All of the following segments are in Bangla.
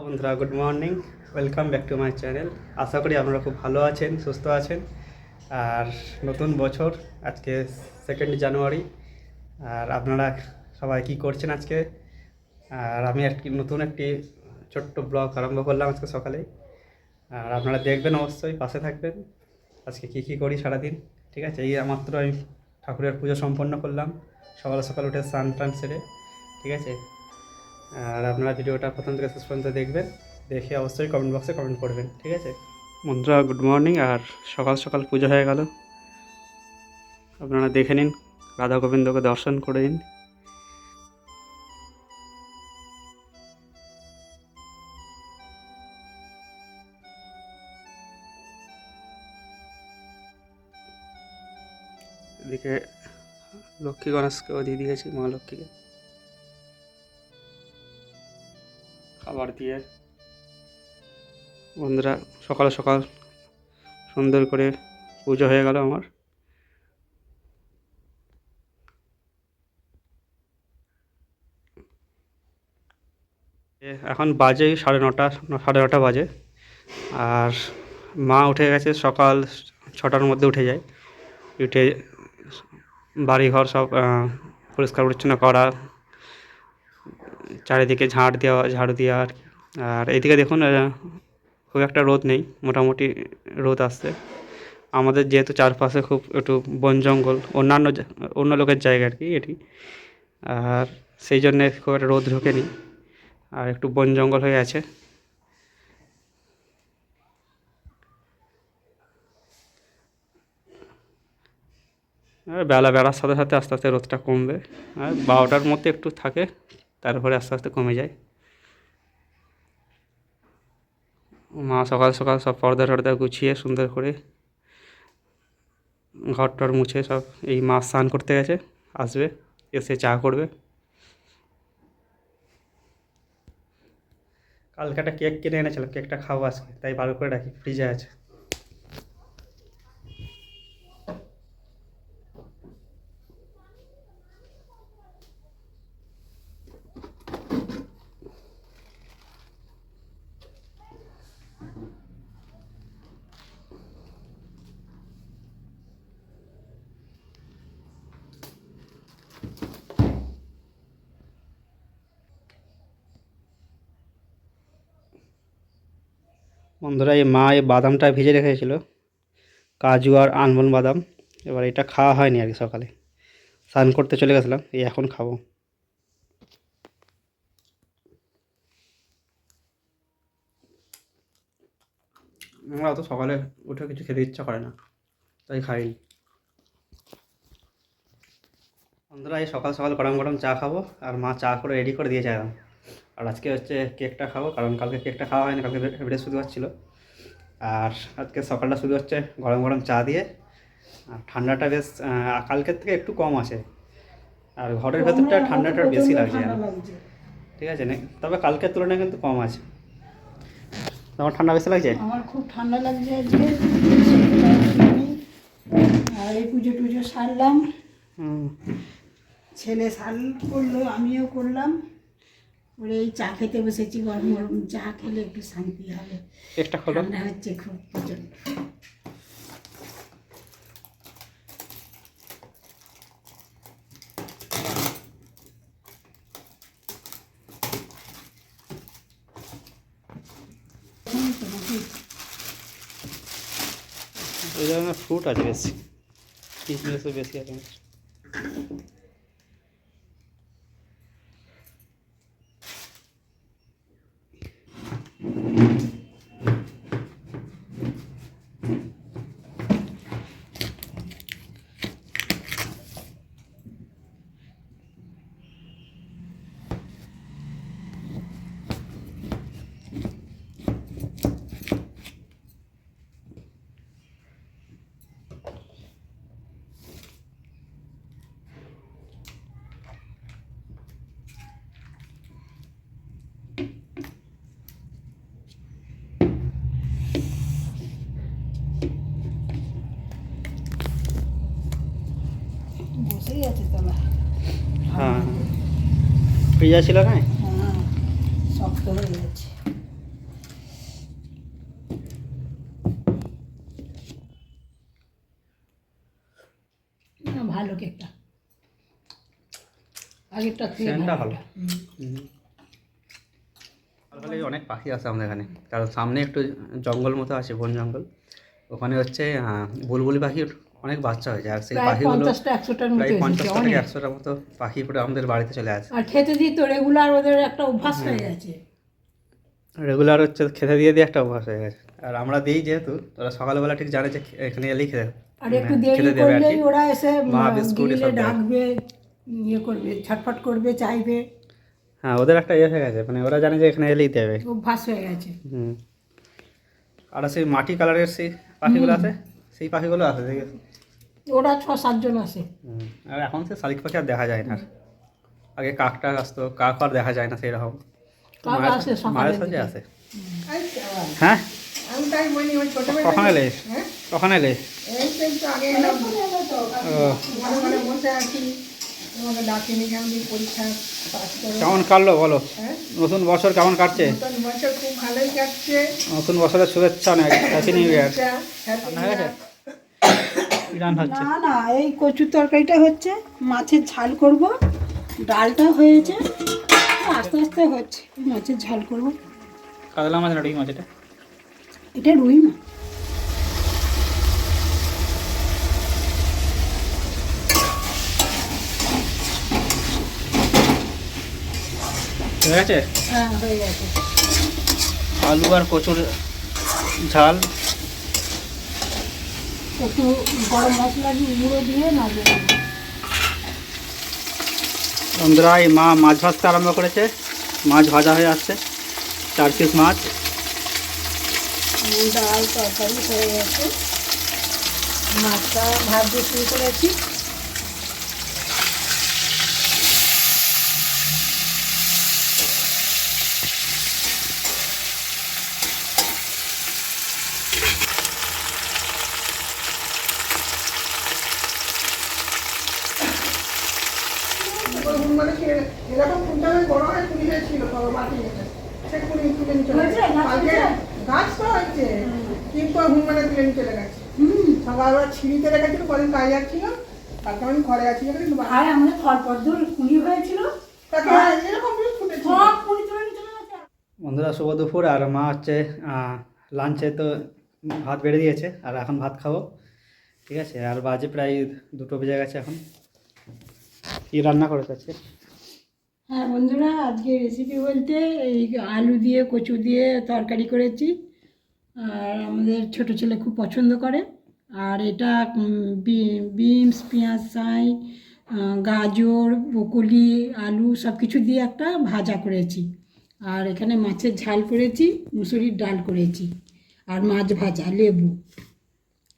বন্ধুরা, good morning. Welcome back to my channel. আশা করি আপনারা খুব ভালো আছেন, সুস্থ আছেন। আর নতুন বছর, আজকে 2 জানুয়ারি। আর আপনারা সবাই কি করছেন আজকে? আর আমি নতুন একটি ছোট্ট ব্লগ আরম্ভ করলাম আজকে সকালেই। আর আপনারা দেখবেন, অবশ্যই পাশে থাকবেন। আজকে কি করি সারাদিন, ঠিক আছে? এই মাত্র আমি ঠাকুরের পুজো সম্পন্ন করলাম, সকাল সকাল উঠে স্নান টান সেরে, ঠিক আছে? আর আপনারা ভিডিওটা প্রথম থেকে শেষ পর্যন্ত দেখবেন, দেখে অবশ্যই কমেন্ট বক্সে কমেন্ট করবেন, ঠিক আছে? বন্ধুরা, গুড মর্নিং। আর সকাল সকাল পুজো হয়ে গেল, আপনারা দেখে নিন, রাধা গোবিন্দকে দর্শন করে নিন। এদিকে লক্ষ্মী গণেশকেও দিয়ে দিয়েছি, মা লক্ষ্মীকে খাবার দিয়ে। বন্ধুরা, সকাল সকাল সুন্দর করে পুজো হয়ে গেল আমার। এখন বাজে 9:30 বাজে। আর মা উঠে গেছে, সকাল 6টার মধ্যে উঠে যায়। উঠে বাড়িঘর সব পরিষ্কার পরিচ্ছন্ন করা, চারিদিকে ঝাড়ু দেওয়া আর কি। আর এইদিকে দেখুন, খুব একটা রোদ নেই, মোটামুটি রোদ আসছে। আমাদের যেহেতু চারপাশে খুব একটু বন জঙ্গল, অন্য লোকের জায়গা আর কি এটি। আর সেই জন্যে খুব একটা রোদ ঢোকেনি, আর একটু বন জঙ্গল হয়ে আছে। আর বেলা বেড়ার সাথে সাথে আস্তে আস্তে রোদটা কমবে। আর 12টার মধ্যে একটু থাকে, তারপরে আস্তে আস্তে কমে যায়। মা সকাল সকাল সব পর্দা টর্দা গুছিয়ে সুন্দর করে ঘর টর মুছে সব, এই মা স্নান করতে গেছে, আসবে, এসে চা করবে। কালকে একটা কেক কিনে এনেছিলাম, কেকটা খাবো আজকে, তাই বার করে রাখি, ফ্রিজে আছে। বন্ধুরা, এই বাদামটা ভিজে রেখেছিল, কাজু আর আলমন্ড বাদাম। এবার এটা খাওয়া হয়নি আর কি, সকালে স্নান করতে চলে গেছিলাম, এই এখন খাবো। আমরা অত সকালে উঠে কিছু খেতে ইচ্ছা করে না, তাই খাইনি। বন্ধুরা, এই সকাল সকাল গরম গরম চা খাবো, আর মা চা করে রেডি করে দিয়েছে একদম। আর আজকে হচ্ছে কেকটা খাবো, কারণ কালকে কেকটা খাওয়া হয়নি, কালকে বৃহস্পতিবার ছিল। আর আজকে সকালটা শুরু হচ্ছে গরম গরম চা দিয়ে। আর ঠান্ডাটা বেশ কালকের থেকে একটু কম আছে, আর ঘরের ভেতরটা ঠান্ডাটা বেশি লাগছে, ঠিক আছে? তবে কালকের তুলনায় কিন্তু কম আছে। তোমার ঠান্ডা বেশি লাগছে? আমার খুব ঠান্ডা লাগছে আজকে। আর এই পুজো টুজো সারলাম, ছেলে স্নান করলো, আমিও করলাম, ওরে এই চা খেতে বসেছি। গরম গরম চা খেলে একটু শান্তি হবে। ঠান্ডা হচ্ছে খুব প্রচণ্ড। এই ধরনের ফ্রুট আছে বেশি, কিশমিশও বেশি আছে। বসেই আছে তলা। হ্যাঁ, ফ্রিজা ছিল না, হ্যাঁ, শক্ত হয়ে যাচ্ছে। ভালো কেকটা, আগেরটা থেকে সেন্টটা ভালো। ভালো। সকালে অনেক পাখি আছে আমাদের এখানে, কারণ সামনে একটু জঙ্গল মতো আছে, বন জঙ্গল। ওখানে হচ্ছে বুলবুলি পাখির অনেক বাচ্চা হয়েছে, আর সেই প্রায় পাখিগুলো 50টা 100টার মতো প্রায় এসেছে, 50টা থেকে অনেক। 100টার মতো পাখি পুরো আমাদের বাড়িতে চলে আসে। আর খেতে দিই তো রেগুলার, ওদের একটা অভ্যাস হয়ে গেছে। রেগুলার হচ্ছে খেতে দিয়ে দিয়ে একটা অভ্যাস হয়ে গেছে, আর আমরা দিই যেহেতু, ওরা সকালবেলা ঠিক জানে যে এখানে এলেই খেতে আর একটু দেরি খেতে দেবে আর কি। করলেই ওরা এসে মা বিস্কুট গ্রিলে এসব দেয়। ডাকবে, ইয়ে করবে, ছটফট করবে, চাইবে, হ্যাঁ, ওদের একটা ইয়ে হয়ে গেছে, মানে ওরা জানে যে এখানে এলেই দেবে। অভ্যাস হয়ে গেছে। হুম। আর সেই মাটি কালারের সেই পাখিগুলো আছে, সেই পাখিগুলো আছে দেখে। ওরা 6-7 জন আসে। আর এখন সে শালিক পাখি আর দেখা যায় না আর। আগে কাকটা আসতো, কাক আর দেখা যায় না সেই রকম। কাক আসে সকালের মায়ের সাথে দিকে। আসে। হ্যাঁ, কখন এলে? কখন এলে? কেমন কাটলো বলো? নতুন বছর কেমন কাটছে? খুব ভালোই কাটছে। নতুন বছরের শুভেচ্ছা অনেক, হ্যাপি নিউ ইয়ার। কি রান্না হচ্ছে? না না, এই কচুর তরকারিটা হচ্ছে, মাছের ঝাল করব, ডালটা হয়েছে, আস্তে আস্তে হচ্ছে, মাছের ঝাল করব। কাতলা মাছ না রুই মাছ এটা? এটা রুই মাছ। হয়ে গেছে? হ্যাঁ, হয়ে গেছে। আলু আর কচুর ঝাল। একটু গরম মশলা দিয়ে গুঁড়ো দিয়ে নাড়িয়ে দেবো। বন্ধুরা, এই মা মাছ ভাজতে আরম্ভ করেছে, মাছ ভাজা হয়ে আসছে, 4 পিস মাছ। ডাল তরকারি হয়ে গেছে, মাছটা ভাজতে শুরু করেছি। এরকম ফুলটা বড় হয় কুড়ি হয়েছিল, বাটি সে কুড়ি তুলে নিয়ে চলে গেছে। গাছ তো হয়েছে, কিন্তু হুমমানে তুলে নিয়ে চলে গেছে। সকালবেলা ছিঁড়িতে রেখেছিল, কদিন কাজ যাচ্ছিল, তারপর আমি ঘরে আছি। আর আমাদের ফলপদ্মর কুড়ি হয়েছিল, তাকে এরকম ফুটেছিল। সব কুড়ি তুলে নিয়ে চলে গেছে। বন্ধুরা, শুভ দুপুর। আর মা হচ্ছে লাঞ্চে তো ভাত বেড়ে দিয়েছে, আর এখন ভাত খাবো, ঠিক আছে। আর বাজে প্রায় 2টো বেজে গেছে এখন। কী রান্না করেছে আজকে? হ্যাঁ বন্ধুরা, আজকে রেসিপি বলতে এই আলু দিয়ে কচু দিয়ে তরকারি করেছি, আর আমাদের ছোট ছেলে খুব পছন্দ করে। আর এটা বিনস, পেঁয়াজ ছাই, গাজর, ব্রকলি, আলু সব কিছু দিয়ে একটা ভাজা করেছি। আর এখানে মাছের ঝাল করেছি, মুসুরির ডাল করেছি, আর মাছ ভাজা, লেবু।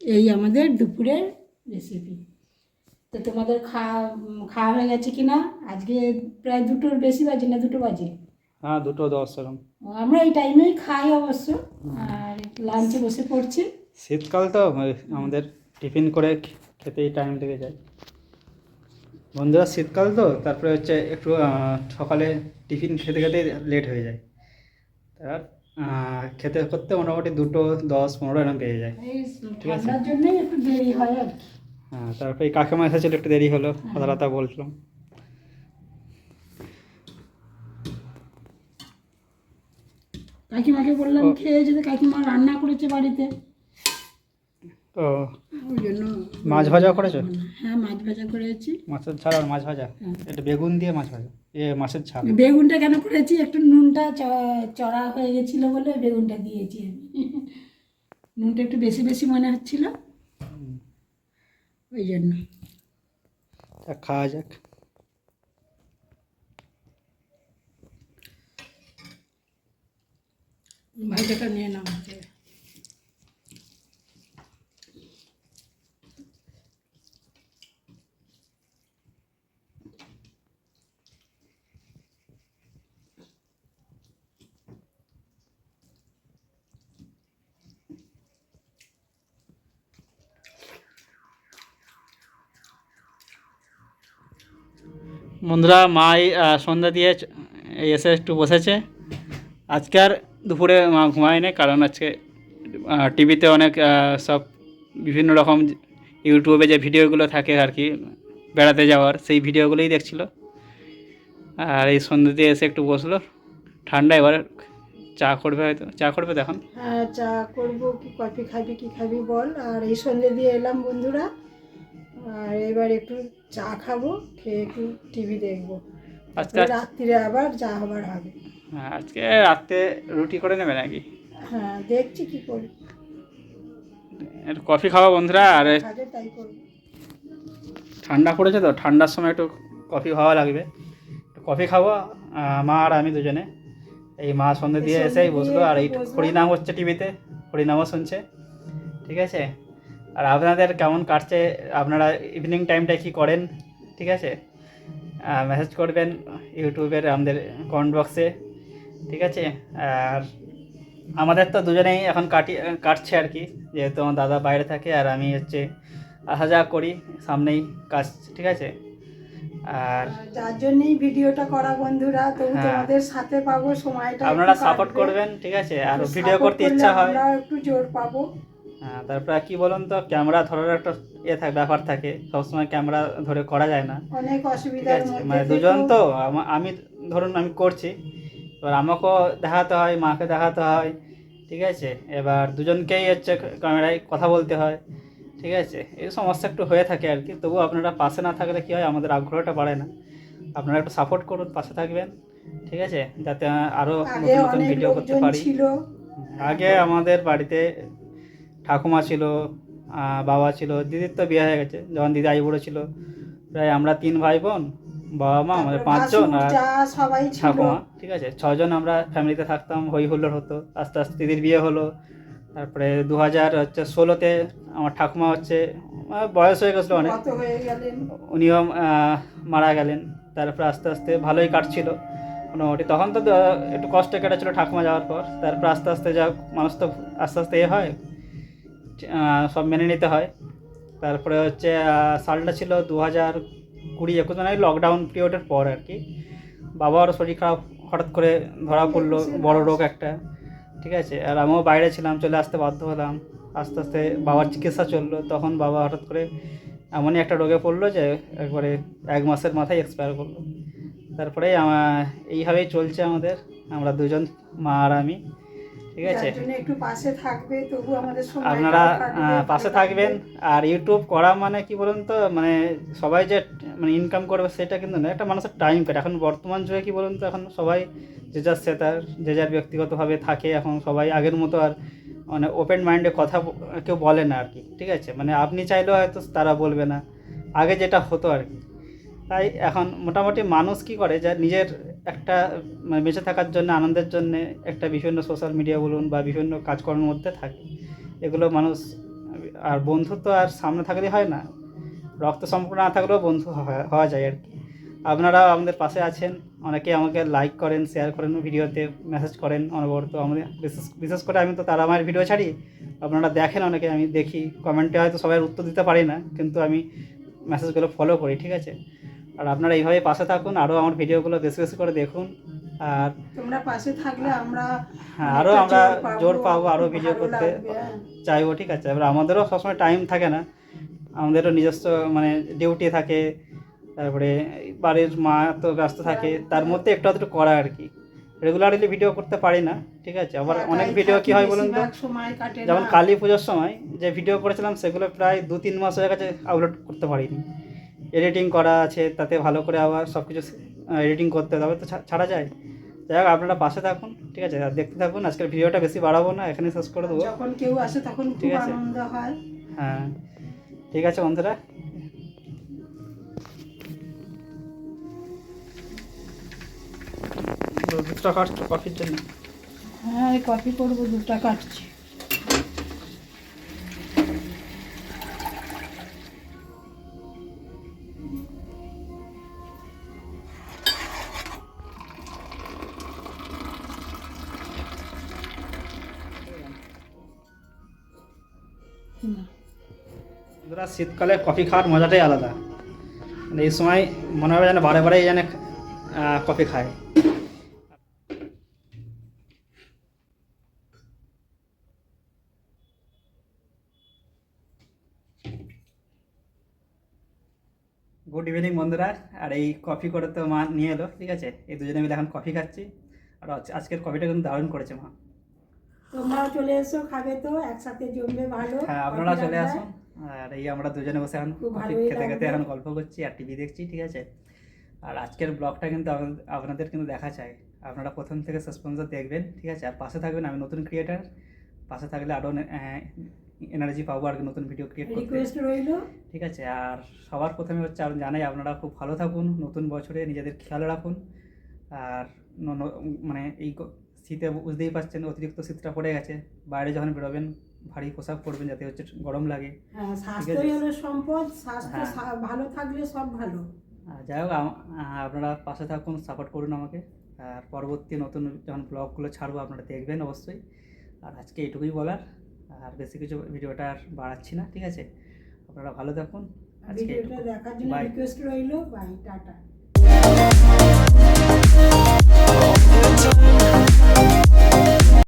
এই আমাদের দুপুরের রেসিপি। তো তোমাদের খাওয়া হয়ে গেছে কি না? আজকে প্রায় 2টোর বেশি বাজে, না 2টো বাজে? হ্যাঁ, 2:10 এরকম। আমরা এই টাইমেই খাই অবশ্য, আর লাঞ্চে বসে পড়ছি। শীতকাল তো আমাদের টিফিন করে খেতেই টাইম লেগে যায়। বন্ধুরা, শীতকাল তো, তারপরে হচ্ছে একটু সকালে টিফিন খেতে খেতে লেট হয়ে যায়, আর খেতে করতে মোটামুটি 2:10-15 এরকম পেয়ে যায়। এই ঠিক আছে। ঠান্ডার জন্যই একটু দেরি হয় আর কি। হ্যাঁ, তারপরে এই কাকিমা এসেছিল, একটু দেরি হলো, কথা বলছিলাম। কাকিমাকে বললাম খেয়ে যেতে, কাকিমা রান্না করেছে বাড়িতে, তো ওই জন্য। মাছ ভাজা করেছো? হ্যাঁ, মাছ ভাজা করেছি। মাছের ঝাল আর মাছ ভাজা, এটা বেগুন দিয়ে মাছ ভাজা, মাছের ঝাল। বেগুনটা কেন করেছি, একটু নুনটা চড়া হয়ে গেছিলো বলে বেগুনটা দিয়েছি আমি। নুনটা একটু বেশি বেশি মনে হচ্ছিল, ওই জন্য। খাওয়া যাক। ভাইটাটা নিয়ে নাও। বন্ধুরা, মাই সন্ধ্যা দিয়ে এসে একটু বসেছে। আজকে আর দুপুরে মা ঘুমায়নি, কারণ আজকে টিভিতে অনেক সব বিভিন্ন রকম ইউটিউবে যে ভিডিওগুলো থাকে আর কি, বেড়াতে যাওয়ার সেই ভিডিওগুলোই দেখছিল। আর এই সন্ধ্যে দিয়ে এসে একটু বসলো, ঠান্ডা, এবার চা করবে, হয়তো চা করবে তো এখন। হ্যাঁ, চা করবো, কি কফি খাবি কি খাবি বল। আর এই সন্ধ্যে দিয়ে এলাম বন্ধুরা, আর এবার একটু চা খাবো, খেয়ে একটু টিভি দেখবো। আজকে রাত্রিরে আবার যা হবার হবে। হ্যাঁ, আজকে রাতে রুটি করে নেবে নাকি? হ্যাঁ, দেখছি কি করি। একটু কফি খাওয়া বন্ধুরা। আর খাবে তাই করবো। ঠান্ডা পড়েছে তো, ঠান্ডার সময় একটু কফি খাওয়া লাগবে। কফি খাবো মা আর আমি দুজনে। এই মা সন্ধ্যে দিয়ে এসেই বসলো, আর এই হরিনাম হচ্ছে টিভিতে, হরিনামও শুনছে। ঠিক আছে, আর আপনাদের কেমন কাটছে, আপনারা ইভিনিং টাইমটায় কী করেন, ঠিক আছে, মেসেজ করবেন ইউটিউবের আমাদের কমেন্ট বক্সে, ঠিক আছে। আর আমাদের তো দুজনেই এখন কাটছে আর কি, যেহেতু আমার দাদা বাইরে থাকে আর আমি হচ্ছে আসা যাওয়া করি, সামনেই কাজ, ঠিক আছে। আর যার জন্যই ভিডিওটা করা বন্ধুরা, তবু হ্যাঁ, তোমাদের সাথে পাবো, সময়টা আপনারা একটু সাপোর্ট কাটবে। করবেন, ঠিক আছে, আর একটু ভিডিও support করতে করলে ইচ্ছা হয়। আমরা একটু জোর পাবো। হ্যাঁ, তারপরে কি বলুন তো, ক্যামেরা ধরার একটা ব্যাপার থাকে, সবসময় ক্যামেরা ধরে করা যায় না, অনেক ঠিক অসুবিধার আছে। মধ্যে মানে দুজন তো, আমি ধরুন আমি করছি, এবার আমাকেও দেখাতে হয়, মাকে দেখাতে হয়, ঠিক আছে। এবার দুজনকেই হচ্ছে ক্যামেরায় কথা বলতে হয়, ঠিক আছে। এই সমস্যা একটু হয়ে থাকে আর কি। তবু আপনারা পাশে না থাকলে কী হয়, আমাদের আগ্রহটা বাড়ে না। আপনারা একটু সাপোর্ট করুন, পাশে থাকবেন, ঠিক আছে, যাতে আরও আগে নতুন নতুন অনেক ভিডিও করতে লোকজন পারি। ছিল। আগে আমাদের বাড়িতে ঠাকুমা ছিল, বাবা ছিল, দিদির তো বিয়ে হয়ে গেছে, যখন দিদি আইবুড়ো ছিল, প্রায় আমরা 3 ভাই বোন, বাবা মা, আমাদের তারপরে 5 জন, ভাসুর, আর যা সবাই ছিল। ঠাকুমা, ঠিক আছে, 6 জন আমরা ফ্যামিলিতে থাকতাম, হই হুল্লোড় হতো। আস্তে আস্তে দিদির বিয়ে হলো, তারপরে 2016-তে আমার ঠাকুমা হচ্ছে বয়স হয়ে গেছিলো অনেক, কত হয়ে গেলেন। উনিও মারা গেলেন। তারপরে আস্তে আস্তে ভালোই কাটছিল মোটামুটি, তখন তো একটু কষ্টে কেটেছিলো ঠাকুমা যাওয়ার পর। তারপর আস্তে আস্তে যা মানুষ তো আস্তে আস্তে হয়, সব মেনে নিতে হয়। তারপরে হচ্ছে সালটা ছিল 2020-21, মানে লকডাউন পিরিয়ডের পর আর কি। বাবারও শরীর খারাপ হঠাৎ করে ধরা পড়লো, বড় রোগ একটা, ঠিক আছে। আর আমিও বাইরে ছিলাম, চলে আসতে বাধ্য হলাম। আস্তে আস্তে বাবার চিকিৎসা চললো, তখন বাবা হঠাৎ করে এমনই একটা রোগে পড়লো যে একবারে 1 মাসের মাথায় এক্সপায়ার করলো। তারপরে এইভাবেই চলছে আমাদের, আমরা দুজন, মা আর আমি, ঠিক আছে। যার জন্য একটু পাশে থাকবে, তবু আমাদের সময়টা আপনারা কাটবে, পাশে ভালো থাকবেন। লাগবে। আর ইউটিউব করা মানে কি বলুন তো, মানে সবাই যে মানে ইনকাম করবে সেটা কিন্তু না, একটা মানুষের টাইম কাটে। এখন বর্তমান যুগে কি বলুন তো, এখন সবাই যে যার সেতার, যে যার ব্যক্তিগতভাবে থাকে। এখন সবাই আগের মতো আর মানে ওপেন মাইন্ডে কথা কেউ বলে না আর কি, ঠিক আছে। মানে আপনি চাইলেও হয়তো তারা বলবে না, আগে যেটা হতো আর কি। তাই এখন মোটামুটি মানুষ কি করে, যা নিজের একটা মানে বেঁচে থাকার জন্য, আনন্দের জন্য একটা বিভিন্ন সোশ্যাল মিডিয়া বলুন বা বিভিন্ন কাজকর্মের মধ্যে থাকে, এগুলো মানুষ। আর বন্ধু তো আর সামনে থাকলেই হয় না, রক্ত সম্পর্ক না থাকলেও বন্ধু হওয়া যায় আর কি। আপনারা আমাদের পাশে আছেন, অনেকে আমাকে লাইক করেন, শেয়ার করেন, ভিডিওতে মেসেজ করেন অনবরত। আমাদের বিশেষ করে আমি তো তারা মায়ের ভিডিও ছাড়ি, আপনারা দেখেন অনেকে, আমি দেখি কমেন্টে, হয়তো সবাই উত্তর দিতে পারি না, কিন্তু আমি মেসেজগুলো ফলো করি, ঠিক আছে। আর আপনারা এইভাবেই পাশে থাকুন, আরও আমার ভিডিওগুলো বেশি বেশি করে দেখুন। আর তোমরা পাশে থাকলে আমরা হ্যাঁ, আরও আমরা জোর পাবো, আরও খুব ভিডিও ভালো করতে লাগবে, হ্যাঁ। চাইবো, ঠিক আছে। এবার আমাদেরও সবসময় টাইম থাকে না, আমাদেরও নিজস্ব মানে ডিউটি থাকে, তারপরে বাড়ির মা তো ব্যস্ত থাকে, তার মধ্যে একটু আধটু করা আর কি। রেগুলারলি ভিডিও করতে পারি না, ঠিক আছে। আবার অনেক একাই ভিডিও থাকি, কী হয় বলুন তো, বেশিরভাগ সময় কাটে যেমন না। কালী পুজোর সময় যে ভিডিও করেছিলাম, সেগুলো প্রায় 2-3 মাস হয়ে গেছে, আপলোড করতে পারিনি। এডিটিং করা আছে, তাতে ভালো করে আবার সব কিছু এডিটিং করতে হবে, তো ছাড়া যায়। যাই হোক, আপনারা পাশে থাকুন, ঠিক আছে, আর দেখতে থাকুন। আজকের ভিডিওটা বেশি বাড়াবো না, এখানে শেষ করে দেবো। যখন কেউ আসে তখন খুব ঠিক আছে। আনন্দ হয়। হ্যাঁ, ঠিক আছে বন্ধুরা। দুধটা কাটছো কফির জন্য? হ্যাঁ, কফি করবো, 2টা কাটছি। বন্ধুরা, শীতকালে কফি খাওয়ার মজাটাই আলাদা। মানে এই সময় মনে হবে যেন বারে বারেই যেন কফি খায়। গুড ইভিনিং বন্ধুরা। আর এই কফি করে তো মা নিয়ে এলো, ঠিক আছে, এই দুজনে মিলে এখন কফি খাচ্ছি। আর আজকের কফিটা কিন্তু দারুণ করেছে মা। তোমরাও চলে এসো, খাবে তো একসাথে জমবে ভালো। হ্যাঁ, আপনারা চলে আসুন। আর এই আমরা দুজনে বসে এখন খুব কফি ভালোই খেতে খেতে লাগবে। এখন গল্প করছি আর টিভি দেখছি, ঠিক আছে। আর আজকের ব্লগটা কিন্তু আপনাদের কিন্তু দেখা চাই, আপনারা প্রথম থেকে শেষ পর্যন্ত দেখবেন, ঠিক আছে। আর পাশে থাকবেন, আমি নতুন ক্রিয়েটার, পাশে থাকলে আরও এনার্জি পাবো আর কি নতুন ভিডিও ক্রিয়েট করতে, রিকোয়েস্ট রইলো। ঠিক আছে। আর সবার প্রথমে হচ্ছে আমি জানাই আপনারা খুব ভালো থাকুন, নতুন বছরে নিজেদের খেয়াল রাখুন। আর মানে এই শীতে বুঝতেই পারছেন অতিরিক্ত শীতটা পড়ে গেছে, বাইরে যখন বেরোবেন ভারী পোশাক পরবেন যাতে হচ্ছে গরম লাগে। হ্যাঁ, স্বাস্থ্যই হলো সম্পদ, স্বাস্থ্য হ্যাঁ। ভালো থাকলে সব ভালো। আর যাই হোক আপনারা পাশে থাকুন, সাপোর্ট করুন আমাকে। আর পরবর্তী নতুন যখন ব্লগগুলো ছাড়বো আপনারা দেখবেন অবশ্যই। আর আজকে এইটুকুই বলার, আর বেশি কিছু ভিডিওটা আর বাড়াচ্ছি না, ঠিক আছে। আপনারা ভালো থাকুন, আজকে ভিডিওটা দেখার জন্য বাই। রিকোয়েস্ট রইলো। Bye, tata.